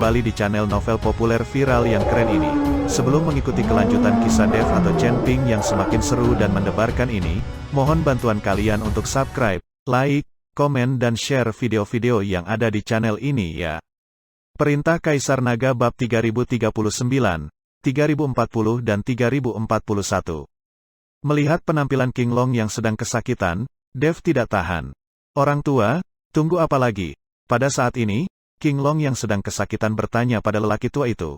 kembali di channel novel populer viral yang keren ini. Sebelum mengikuti kelanjutan kisah Dev atau Chen Ping yang semakin seru dan mendebarkan ini, mohon bantuan kalian untuk subscribe, like, komen dan share video-video yang ada di channel ini ya. Perintah Kaisar Naga bab 3039, 3040 dan 3041. Melihat penampilan King Long yang sedang kesakitan, Dev tidak tahan. Orang tua, tunggu apa lagi? Pada saat ini, King Long yang sedang kesakitan bertanya pada lelaki tua itu.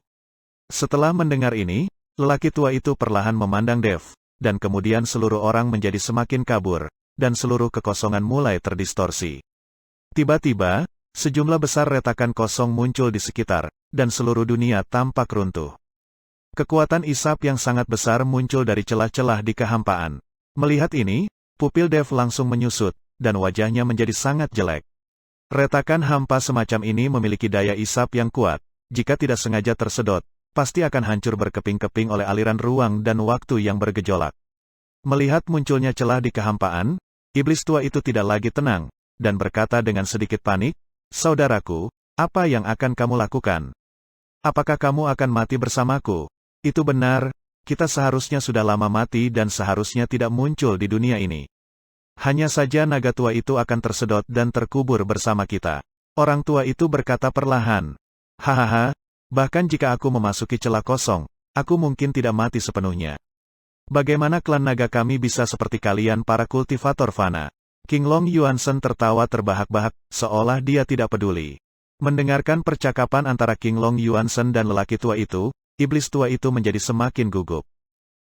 Setelah mendengar ini, lelaki tua itu perlahan memandang Dev, dan kemudian seluruh orang menjadi semakin kabur, dan seluruh kekosongan mulai terdistorsi. Tiba-tiba, sejumlah besar retakan kosong muncul di sekitar, dan seluruh dunia tampak runtuh. Kekuatan isap yang sangat besar muncul dari celah-celah di kehampaan. Melihat ini, pupil Dev langsung menyusut, dan wajahnya menjadi sangat jelek. Retakan hampa semacam ini memiliki daya isap yang kuat, jika tidak sengaja tersedot, pasti akan hancur berkeping-keping oleh aliran ruang dan waktu yang bergejolak. Melihat munculnya celah di kehampaan, iblis tua itu tidak lagi tenang, dan berkata dengan sedikit panik, "Saudaraku, apa yang akan kamu lakukan? Apakah kamu akan mati bersamaku?" Itu benar, kita seharusnya sudah lama mati dan seharusnya tidak muncul di dunia ini. Hanya saja naga tua itu akan tersedot dan terkubur bersama kita. Orang tua itu berkata perlahan. Hahaha, bahkan jika aku memasuki celah kosong, aku mungkin tidak mati sepenuhnya. Bagaimana klan naga kami bisa seperti kalian para kultivator fana? King Long Yuansen tertawa terbahak-bahak, seolah dia tidak peduli. Mendengarkan percakapan antara King Long Yuansen dan lelaki tua itu, iblis tua itu menjadi semakin gugup.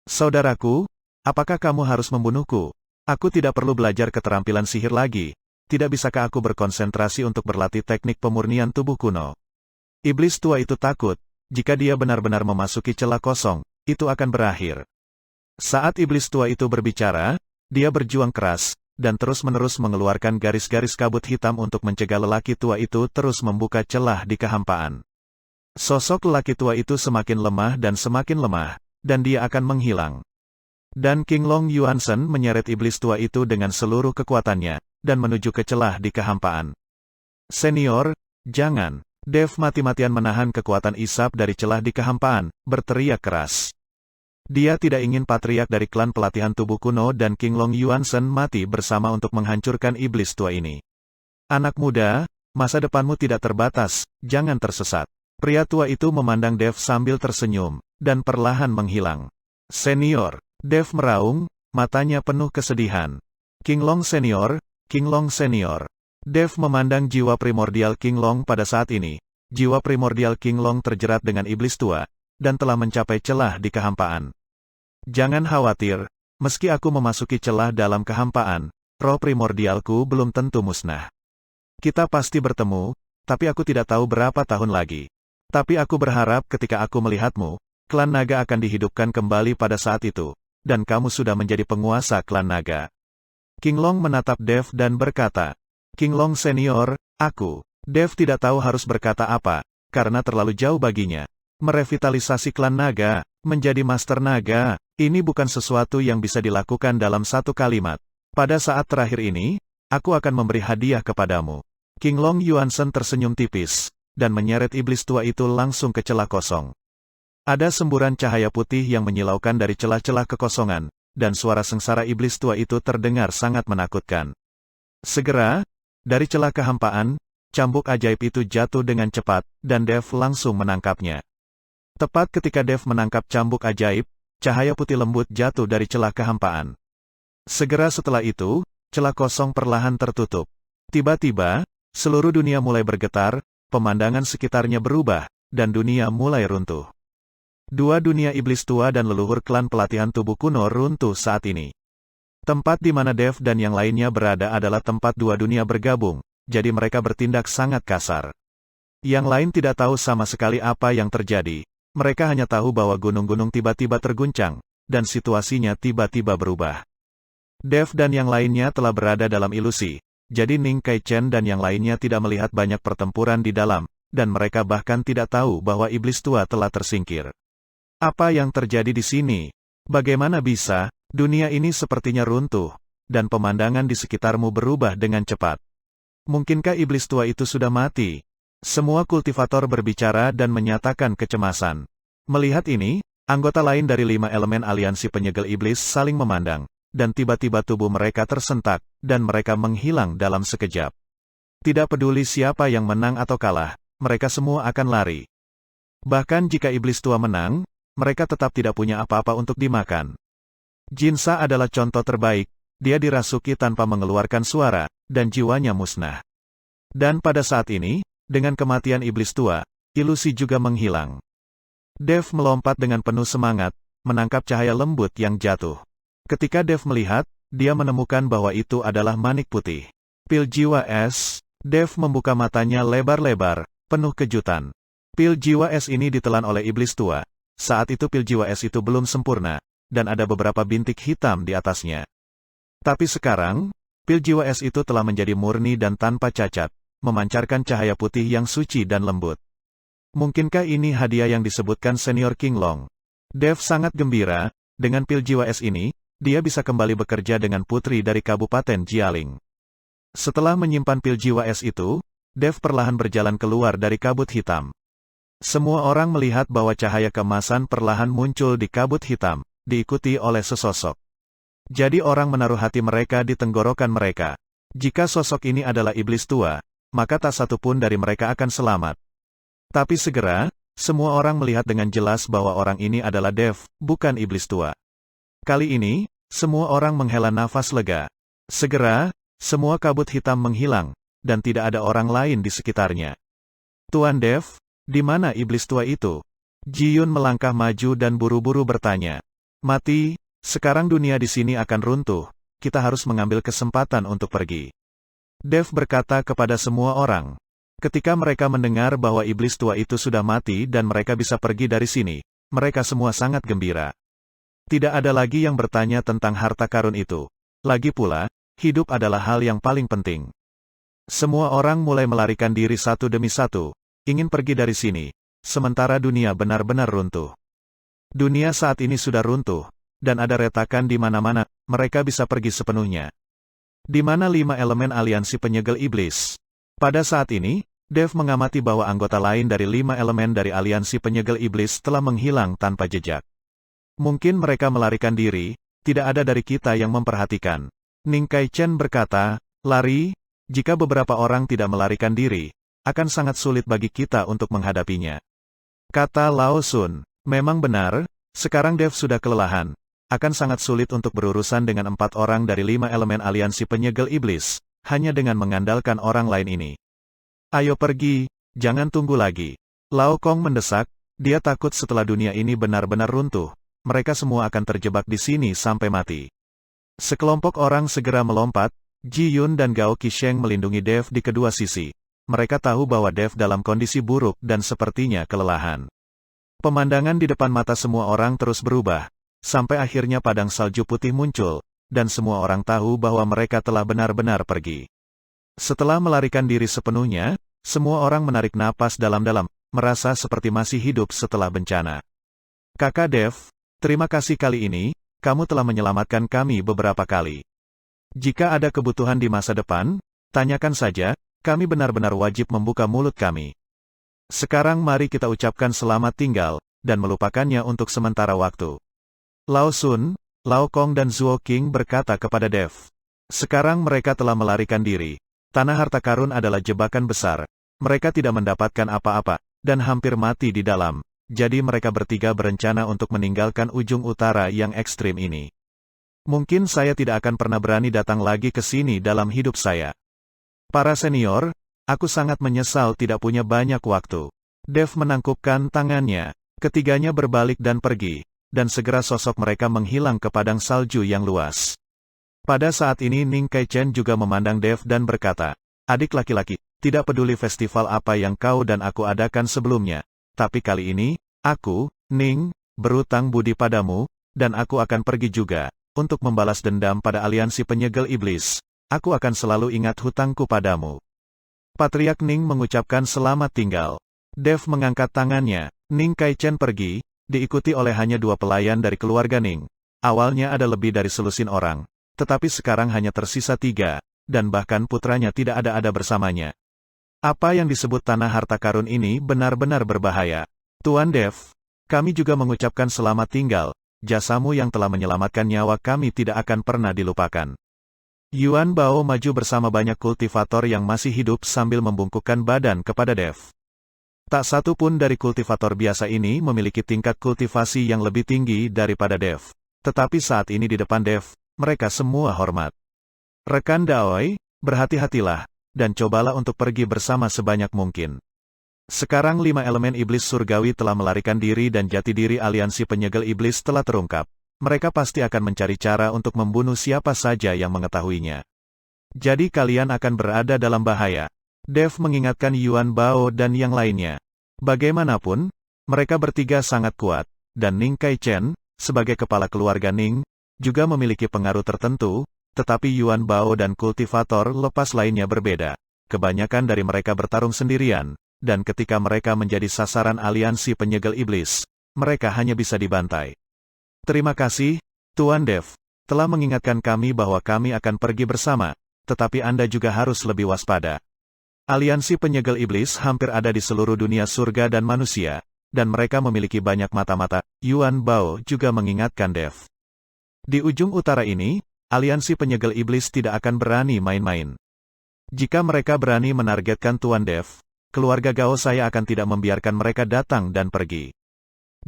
Saudaraku, apakah kamu harus membunuhku? Aku tidak perlu belajar keterampilan sihir lagi. Tidak bisakah aku berkonsentrasi untuk berlatih teknik pemurnian tubuh kuno? Iblis tua itu takut, jika dia benar-benar memasuki celah kosong, itu akan berakhir. Saat iblis tua itu berbicara, dia berjuang keras, dan terus-menerus mengeluarkan garis-garis kabut hitam untuk mencegah lelaki tua itu terus membuka celah di kehampaan. Sosok lelaki tua itu semakin lemah, dan dia akan menghilang. Dan King Long Yuansen menyeret iblis tua itu dengan seluruh kekuatannya, dan menuju ke celah di kehampaan. Senior, jangan! Dev mati-matian menahan kekuatan isap dari celah di kehampaan, berteriak keras. Dia tidak ingin patriark dari klan pelatihan tubuh kuno dan King Long Yuansen mati bersama untuk menghancurkan iblis tua ini. Anak muda, masa depanmu tidak terbatas, jangan tersesat. Pria tua itu memandang Dev sambil tersenyum, dan perlahan menghilang. Senior! Dev meraung, matanya penuh kesedihan. King Long Senior, King Long Senior. Dev memandang jiwa primordial King Long pada saat ini. Jiwa primordial King Long terjerat dengan iblis tua, dan telah mencapai celah di kehampaan. Jangan khawatir, meski aku memasuki celah dalam kehampaan, roh primordialku belum tentu musnah. Kita pasti bertemu, tapi aku tidak tahu berapa tahun lagi. Tapi aku berharap ketika aku melihatmu, klan naga akan dihidupkan kembali pada saat itu. Dan kamu sudah menjadi penguasa klan naga. King Long menatap Dev dan berkata, King Long Senior, aku. Dev tidak tahu harus berkata apa, karena terlalu jauh baginya. Merevitalisasi klan naga, menjadi master naga, ini bukan sesuatu yang bisa dilakukan dalam satu kalimat. Pada saat terakhir ini, aku akan memberi hadiah kepadamu. King Long Yuansen tersenyum tipis, dan menyeret iblis tua itu langsung ke celah kosong. Ada semburan cahaya putih yang menyilaukan dari celah-celah kekosongan, dan suara sengsara iblis tua itu terdengar sangat menakutkan. Segera, dari celah kehampaan, cambuk ajaib itu jatuh dengan cepat, dan Dev langsung menangkapnya. Tepat ketika Dev menangkap cambuk ajaib, cahaya putih lembut jatuh dari celah kehampaan. Segera setelah itu, celah kosong perlahan tertutup. Tiba-tiba, seluruh dunia mulai bergetar, pemandangan sekitarnya berubah, dan dunia mulai runtuh. Dua dunia iblis tua dan leluhur klan pelatihan tubuh kuno runtuh saat ini. Tempat di mana Dev dan yang lainnya berada adalah tempat dua dunia bergabung, jadi mereka bertindak sangat kasar. Yang lain tidak tahu sama sekali apa yang terjadi, mereka hanya tahu bahwa gunung-gunung tiba-tiba terguncang, dan situasinya tiba-tiba berubah. Dev dan yang lainnya telah berada dalam ilusi, jadi Ning Kai Chen dan yang lainnya tidak melihat banyak pertempuran di dalam, dan mereka bahkan tidak tahu bahwa iblis tua telah tersingkir. Apa yang terjadi di sini? Bagaimana bisa? Dunia ini sepertinya runtuh, dan pemandangan di sekitarmu berubah dengan cepat. Mungkinkah iblis tua itu sudah mati? Semua kultivator berbicara dan menyatakan kecemasan. Melihat ini, anggota lain dari 5 elemen aliansi penyegel iblis saling memandang, dan tiba-tiba tubuh mereka tersentak, dan mereka menghilang dalam sekejap. Tidak peduli siapa yang menang atau kalah, mereka semua akan lari. Bahkan jika iblis tua menang, mereka tetap tidak punya apa-apa untuk dimakan. Jinsa adalah contoh terbaik, dia dirasuki tanpa mengeluarkan suara, dan jiwanya musnah. Dan pada saat ini, dengan kematian iblis tua, ilusi juga menghilang. Dev melompat dengan penuh semangat, menangkap cahaya lembut yang jatuh. Ketika Dev melihat, dia menemukan bahwa itu adalah manik putih. Pil jiwa es, Dev membuka matanya lebar-lebar, penuh kejutan. Pil jiwa es ini ditelan oleh iblis tua. Saat itu pil jiwa es itu belum sempurna, dan ada beberapa bintik hitam di atasnya. Tapi sekarang, pil jiwa es itu telah menjadi murni dan tanpa cacat, memancarkan cahaya putih yang suci dan lembut. Mungkinkah ini hadiah yang disebutkan senior King Long? Dev sangat gembira, dengan pil jiwa es ini, dia bisa kembali bekerja dengan putri dari Kabupaten Jialing. Setelah menyimpan pil jiwa es itu, Dev perlahan berjalan keluar dari kabut hitam. Semua orang melihat bahwa cahaya keemasan perlahan muncul di kabut hitam, diikuti oleh sesosok. Jadi orang menaruh hati mereka di tenggorokan mereka. Jika sosok ini adalah iblis tua, maka tak satu pun dari mereka akan selamat. Tapi segera, semua orang melihat dengan jelas bahwa orang ini adalah Dev, bukan iblis tua. Kali ini, semua orang menghela nafas lega. Segera, semua kabut hitam menghilang, dan tidak ada orang lain di sekitarnya. Tuan Dev, di mana iblis tua itu? Ji Yun melangkah maju dan buru-buru bertanya. Mati, sekarang dunia di sini akan runtuh, kita harus mengambil kesempatan untuk pergi. Dev berkata kepada semua orang. Ketika mereka mendengar bahwa iblis tua itu sudah mati dan mereka bisa pergi dari sini, mereka semua sangat gembira. Tidak ada lagi yang bertanya tentang harta karun itu. Lagi pula, hidup adalah hal yang paling penting. Semua orang mulai melarikan diri satu demi satu, ingin pergi dari sini, sementara dunia benar-benar runtuh. Dunia saat ini sudah runtuh, dan ada retakan di mana-mana, mereka bisa pergi sepenuhnya. Di mana 5 elemen aliansi penyegel iblis? Pada saat ini, Dev mengamati bahwa anggota lain dari 5 elemen dari aliansi penyegel iblis telah menghilang tanpa jejak. Mungkin mereka melarikan diri, tidak ada dari kita yang memperhatikan. Ning Kai Chen berkata, lari, jika beberapa orang tidak melarikan diri, akan sangat sulit bagi kita untuk menghadapinya. Kata Lao Sun, memang benar, sekarang Dev sudah kelelahan. Akan sangat sulit untuk berurusan dengan 4 orang dari 5 elemen aliansi penyegel iblis, hanya dengan mengandalkan orang lain ini. Ayo pergi, jangan tunggu lagi. Lao Kong mendesak, dia takut setelah dunia ini benar-benar runtuh, mereka semua akan terjebak di sini sampai mati. Sekelompok orang segera melompat, Ji Yun dan Gao Qisheng melindungi Dev di kedua sisi. Mereka tahu bahwa Dev dalam kondisi buruk dan sepertinya kelelahan. Pemandangan di depan mata semua orang terus berubah, sampai akhirnya padang salju putih muncul, dan semua orang tahu bahwa mereka telah benar-benar pergi. Setelah melarikan diri sepenuhnya, semua orang menarik napas dalam-dalam, merasa seperti masih hidup setelah bencana. Kakak Dev, terima kasih kali ini, kamu telah menyelamatkan kami beberapa kali. Jika ada kebutuhan di masa depan, tanyakan saja, kami benar-benar wajib membuka mulut kami. Sekarang mari kita ucapkan selamat tinggal, dan melupakannya untuk sementara waktu. Lao Sun, Lao Kong dan Zuo King berkata kepada Dev. Sekarang mereka telah melarikan diri. Tanah harta karun adalah jebakan besar. Mereka tidak mendapatkan apa-apa, dan hampir mati di dalam. Jadi mereka bertiga berencana untuk meninggalkan ujung utara yang ekstrim ini. Mungkin saya tidak akan pernah berani datang lagi ke sini dalam hidup saya. Para senior, aku sangat menyesal tidak punya banyak waktu. Dev menangkupkan tangannya. Ketiganya berbalik dan pergi, dan segera sosok mereka menghilang ke padang salju yang luas. Pada saat ini Ning Kai Chen juga memandang Dev dan berkata, adik laki-laki, tidak peduli festival apa yang kau dan aku adakan sebelumnya, tapi kali ini, aku, Ning, berutang budi padamu, dan aku akan pergi juga, untuk membalas dendam pada aliansi penyegel iblis. Aku akan selalu ingat hutangku padamu. Patriark Ning mengucapkan selamat tinggal. Dev mengangkat tangannya, Ning Kai Chen pergi, diikuti oleh hanya 2 pelayan dari keluarga Ning. Awalnya ada lebih dari selusin orang, tetapi sekarang hanya tersisa 3, dan bahkan putranya tidak ada bersamanya. Apa yang disebut tanah harta karun ini benar-benar berbahaya. Tuan Dev, kami juga mengucapkan selamat tinggal, jasamu yang telah menyelamatkan nyawa kami tidak akan pernah dilupakan. Yuan Bao maju bersama banyak kultivator yang masih hidup sambil membungkukkan badan kepada Dev. Tak satu pun dari kultivator biasa ini memiliki tingkat kultivasi yang lebih tinggi daripada Dev. Tetapi saat ini di depan Dev, mereka semua hormat. Rekan Daoi, berhati-hatilah, dan cobalah untuk pergi bersama sebanyak mungkin. Sekarang 5 elemen iblis surgawi telah melarikan diri dan jati diri aliansi penyegel iblis telah terungkap. Mereka pasti akan mencari cara untuk membunuh siapa saja yang mengetahuinya. Jadi kalian akan berada dalam bahaya. Dev mengingatkan Yuan Bao dan yang lainnya. Bagaimanapun, mereka bertiga sangat kuat, dan Ning Kai Chen, sebagai kepala keluarga Ning, juga memiliki pengaruh tertentu, tetapi Yuan Bao dan kultivator lepas lainnya berbeda. Kebanyakan dari mereka bertarung sendirian, dan ketika mereka menjadi sasaran aliansi penyegel iblis, mereka hanya bisa dibantai. Terima kasih, Tuan Dev, telah mengingatkan kami bahwa kami akan pergi bersama, tetapi Anda juga harus lebih waspada. Aliansi penyegel iblis hampir ada di seluruh dunia surga dan manusia, dan mereka memiliki banyak mata-mata. Yuan Bao juga mengingatkan Dev. Di ujung utara ini, aliansi penyegel iblis tidak akan berani main-main. Jika mereka berani menargetkan Tuan Dev, keluarga Gao saya akan tidak membiarkan mereka datang dan pergi.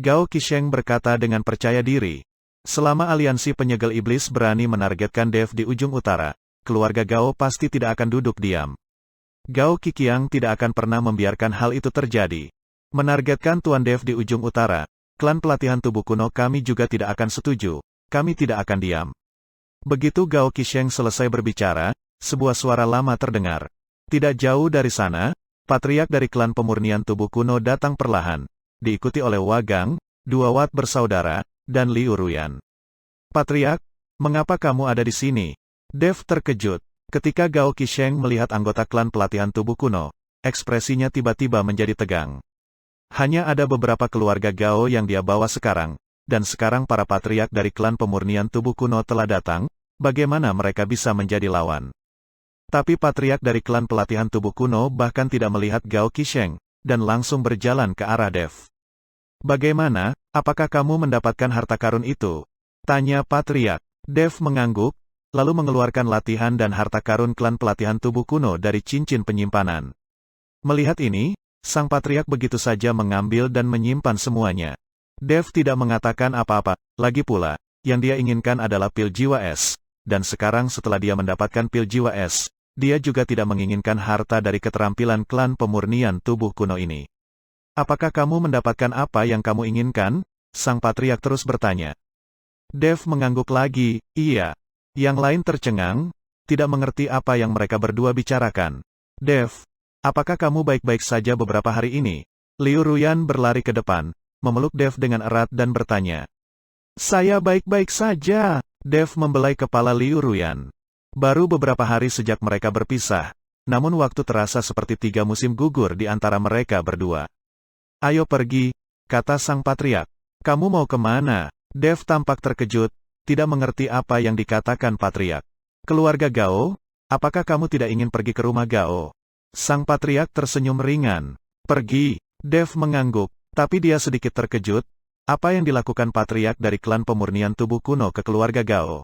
Gao Qisheng berkata dengan percaya diri. Selama aliansi penyegel iblis berani menargetkan Dev di ujung utara, keluarga Gao pasti tidak akan duduk diam. Gao Qiqiang tidak akan pernah membiarkan hal itu terjadi. Menargetkan Tuan Dev di ujung utara, klan pelatihan tubuh kuno kami juga tidak akan setuju, kami tidak akan diam. Begitu Gao Qisheng selesai berbicara, sebuah suara lama terdengar. Tidak jauh dari sana, patriark dari klan pemurnian tubuh kuno datang perlahan, diikuti oleh Wagang, 2 Wat bersaudara, dan Liu Ruyan. Patriark, mengapa kamu ada di sini? Dev terkejut. Ketika Gao Qisheng melihat anggota klan pelatihan tubuh kuno, ekspresinya tiba-tiba menjadi tegang. Hanya ada beberapa keluarga Gao yang dia bawa sekarang, dan sekarang para patriark dari klan pemurnian tubuh kuno telah datang, bagaimana mereka bisa menjadi lawan? Tapi patriark dari klan pelatihan tubuh kuno bahkan tidak melihat Gao Qisheng, dan langsung berjalan ke arah Dev. Bagaimana, apakah kamu mendapatkan harta karun itu? Tanya patriark. Dev mengangguk, lalu mengeluarkan latihan dan harta karun klan pelatihan tubuh kuno dari cincin penyimpanan. Melihat ini, sang patriark begitu saja mengambil dan menyimpan semuanya. Dev tidak mengatakan apa-apa, lagi pula, yang dia inginkan adalah pil jiwa es, dan sekarang setelah dia mendapatkan pil jiwa es, dia juga tidak menginginkan harta dari keterampilan klan pemurnian tubuh kuno ini. Apakah kamu mendapatkan apa yang kamu inginkan? Sang patriark terus bertanya. Dev mengangguk lagi, iya. Yang lain tercengang, tidak mengerti apa yang mereka berdua bicarakan. Dev, apakah kamu baik-baik saja beberapa hari ini? Liu Ruyan berlari ke depan, memeluk Dev dengan erat dan bertanya. Saya baik-baik saja. Dev membelai kepala Liu Ruyan. Baru beberapa hari sejak mereka berpisah, namun waktu terasa seperti 3 musim gugur di antara mereka berdua. Ayo pergi, kata sang patriark. Kamu mau kemana? Dev tampak terkejut, tidak mengerti apa yang dikatakan patriark. Keluarga Gao, apakah kamu tidak ingin pergi ke rumah Gao? Sang patriark tersenyum ringan. Pergi, Dev mengangguk, tapi dia sedikit terkejut. Apa yang dilakukan patriark dari klan pemurnian tubuh kuno ke keluarga Gao?